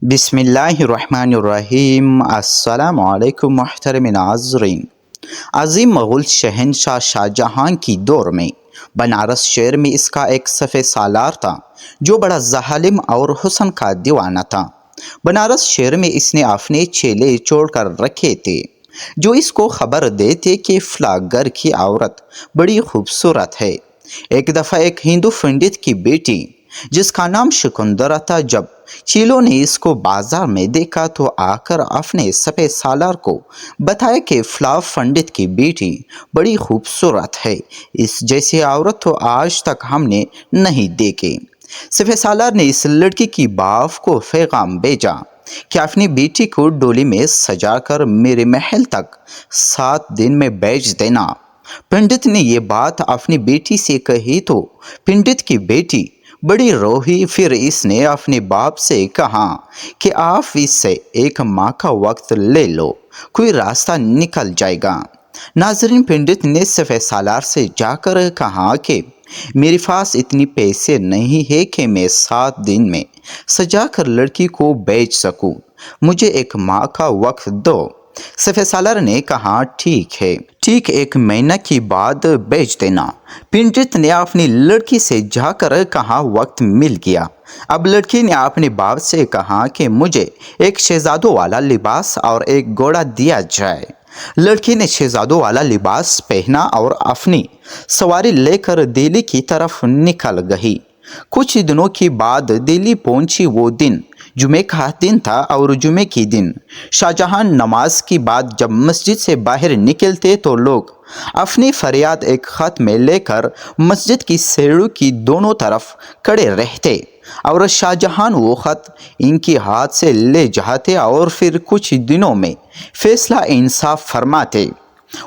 बिस्मिल्लाहिर्रहमानिर्रहीम। अस्सलामुअलैकुम मुहतरम नाज़रीन। अज़ीम मुग़ल शहंशाह शाहजहां की दौर में बनारस शहर में इसका एक सफ़े सालार था जो बड़ा ज़ालिम और हुस्न का दीवाना था। बनारस शहर में इसने अपने चेले छोड़ कर रखे थे जो इसको खबर देते कि फला घर की औरत बड़ी खूबसूरत है। एक दफ़ा एक हिंदू पंडित की बेटी जिसका नाम शकुंदरा था, जब चीलों ने इसको बाजार में देखा तो आकर अपने सफेद सालार को बताया कि फला पंडित की बेटी बड़ी खूबसूरत है, इस जैसी औरत तो आज तक हमने नहीं देखी। सफेद सालार ने इस लड़की की बाप को पैगाम भेजा कि अपनी बेटी को डोली में सजाकर मेरे महल तक 7 दिन में भेज देना। पंडित ने ये बात अपनी बेटी से कही तो पंडित की बेटी बड़ी रोही। फिर इसने अपने बाप से कहा कि आप इससे एक माह का वक्त ले लो, कोई रास्ता निकल जाएगा। नाजरीन, पंडित ने सफ़ेद सालार से जाकर कहा कि मेरे पास इतनी पैसे नहीं है कि मैं 7 दिन में सजाकर लड़की को बेच सकूं, मुझे एक माह का वक्त दो। सफ़ेद सालार ने कहा ठीक है, ठीक 1 महीना के बाद बेच देना। पंडित ने अपनी लड़की से जाकर कहा वक्त मिल गया। अब लड़की ने अपने बाप से कहा कि मुझे एक शहजादों वाला लिबास और एक घोड़ा दिया जाए। लड़की ने शहजादों वाला लिबास पहना और अपनी सवारी लेकर दिल्ली की तरफ निकल गई। कुछ दिनों के बाद दिल्ली पहुंची। वो दिन जुमे का दिन था और जुमे के दिन शाहजहां नमाज के बाद जब मस्जिद से बाहर निकलते तो लोग अपनी फरियाद एक खत में लेकर मस्जिद की सीढ़ियों की दोनों तरफ खड़े रहते और शाहजहां वो खत इनके हाथ से ले जाते और फिर कुछ दिनों में फैसला इंसाफ फरमाते।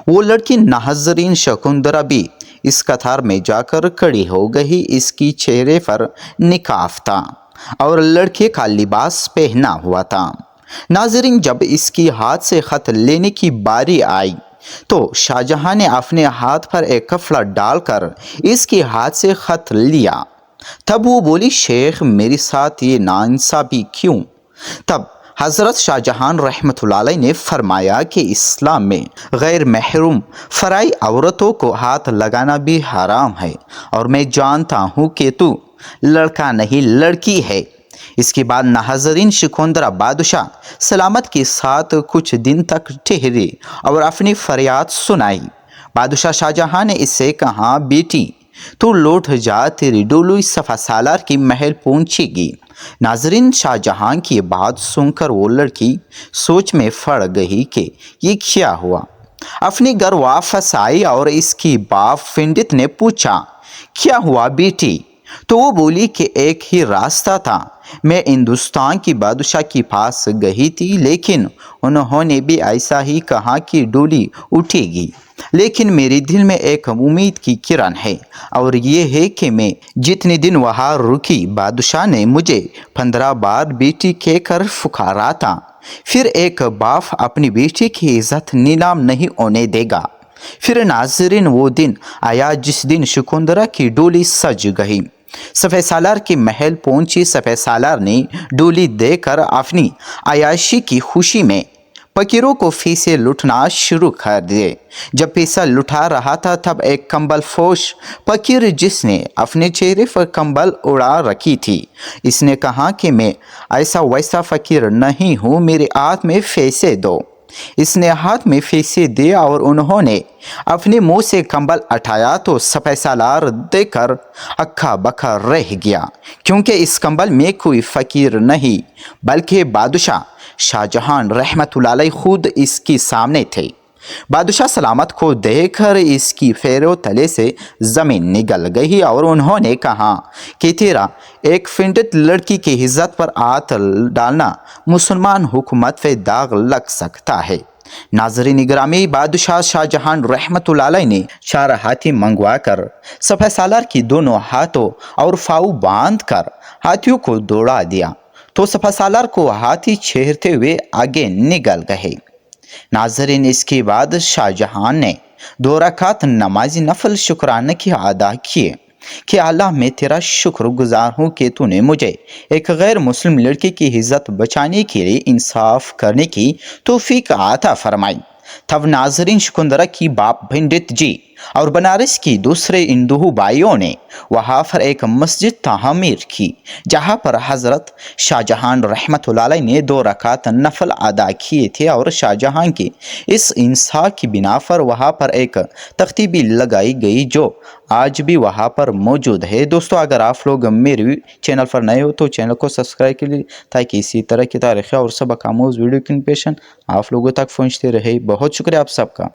वो लड़की नाज़रीन शकुंदरा भी इस कतार में जाकर खड़ी हो गई। इसकी चेहरे पर निकाफ था और लड़के का लिबास पहना हुआ था। नाज़रीन, जब इसकी हाथ से खत लेने की बारी आई तो शाहजहां ने अपने हाथ पर एक कपड़ा डालकर इसके हाथ से खत लिया। तब वो बोली, शेख मेरे साथ ये नाइंसाफी क्यों? तब हज़रत शाहजहां रहमतुल्लाह अलैह ने फरमाया कि इस्लाम में गैर महरूम फराई औरतों को हाथ लगाना भी हराम है और मैं जानता हूँ कि तू लड़का नहीं लड़की है। इसके बाद नाज़रीन शकुंदरा बादशाह सलामत के साथ कुछ दिन तक ठहरी और अपनी फरियाद सुनाई। बादशाह शाहजहां ने इससे कहा, बेटी तू लौट जा, तेरी डोलू सफ़ा सालार की महल पहुंचेगी। नाजरीन, शाहजहां की बात सुनकर वो लड़की सोच में पड़ गई कि ये क्या हुआ। अपने घर वापस आई और इसकी बाप पंडित ने पूछा, क्या हुआ बेटी? तो वो बोली कि एक ही रास्ता था, मैं हिंदुस्तान की बादशाह के पास गई थी, लेकिन उन्होंने भी ऐसा ही कहा कि डोली उठेगी, लेकिन मेरे दिल में एक उम्मीद की किरण है और ये है कि मैं जितने दिन वहाँ रुकी बादशाह ने मुझे 15 बार बेटी कहकर पुकारा था। फिर एक बाप अपनी बेटी की इज्जत नीलाम नहीं होने देगा। फिर नाजरीन वो दिन आया जिस दिन शकुंदरा की डोली सज गई। सफ़ेद सालार की महल पहुंची। सफ़ेद सालार ने डोली देकर अपनी आयाशी की खुशी में फकीरों को पैसे लुटना शुरू कर दिए। जब पैसा लुटा रहा था तब एक कंबल फोश फकीर जिसने अपने चेहरे पर कंबल उड़ा रखी थी, इसने कहा कि मैं ऐसा वैसा फकीर नहीं हूँ, मेरे हाथ में पैसे दो। इसने हाथ में पैसे दिए और उन्होंने अपने मुंह से कंबल हटाया तो सफ़ेद सालार देकर अक्का बक्का रह गया, क्योंकि इस कंबल में कोई फकीर नहीं बल्कि बादशाह शाहजहां रहमतुल्लाह अलैह खुद इसके सामने थे। बादशाह सलामत को देखकर इसकी पैरों तले से ज़मीन निगल गई और उन्होंने कहा कि तेरा एक पंडित लड़की की इज्जत पर हाथ डालना मुसलमान हुकूमत पे दाग लग सकता है। नाज़रीन ग्रामी, बादशाह शाहजहां रहमतुल्लाह अलैह ने 4 हाथी मंगवा कर सफ़ेद सालार की दोनों हाथों और फाऊ बांध कर हाथियों को दौड़ा दिया तो सफ़ेद सालार को हाथी छेड़ते हुए आगे निकल गए। नाजरीन, इसके बाद शाहजहां ने 2 रकात नमाज नफल शुक्राना की अदा किए کہ اللہ میں تیرا شکر گزار ہوں کہ تو نے مجھے ایک غیر مسلم لڑکی کی عزت بچانے کے لیے انصاف کرنے کی توفیق عطا فرمائی۔ تب ناظرین شکندرہ کی باپ پنڈت جی اور بنارس کی دوسرے ہندو بھائیوں نے وہاں پر ایک مسجد تعمیر کی، جہاں پر حضرت شاہ جہاں رحمۃ اللہ علیہ نے 2 رکعت نفل ادا کیے تھے، اور شاہ جہاں کی اس انصاف کی بنا پر وہاں پر ایک تختی بھی لگائی گئی جو آج بھی وہاں پر موجود ہے۔ دوستو اگر آپ لوگ میرے چینل پر نئے ہو تو چینل کو سبسکرائب کیجیے تاکہ اسی طرح کی تاریخی اور سبق آموز ویڈیو کی نوٹیفیکیشن آپ لوگوں تک پہنچتے رہے۔ بہت شکریہ آپ سب کا۔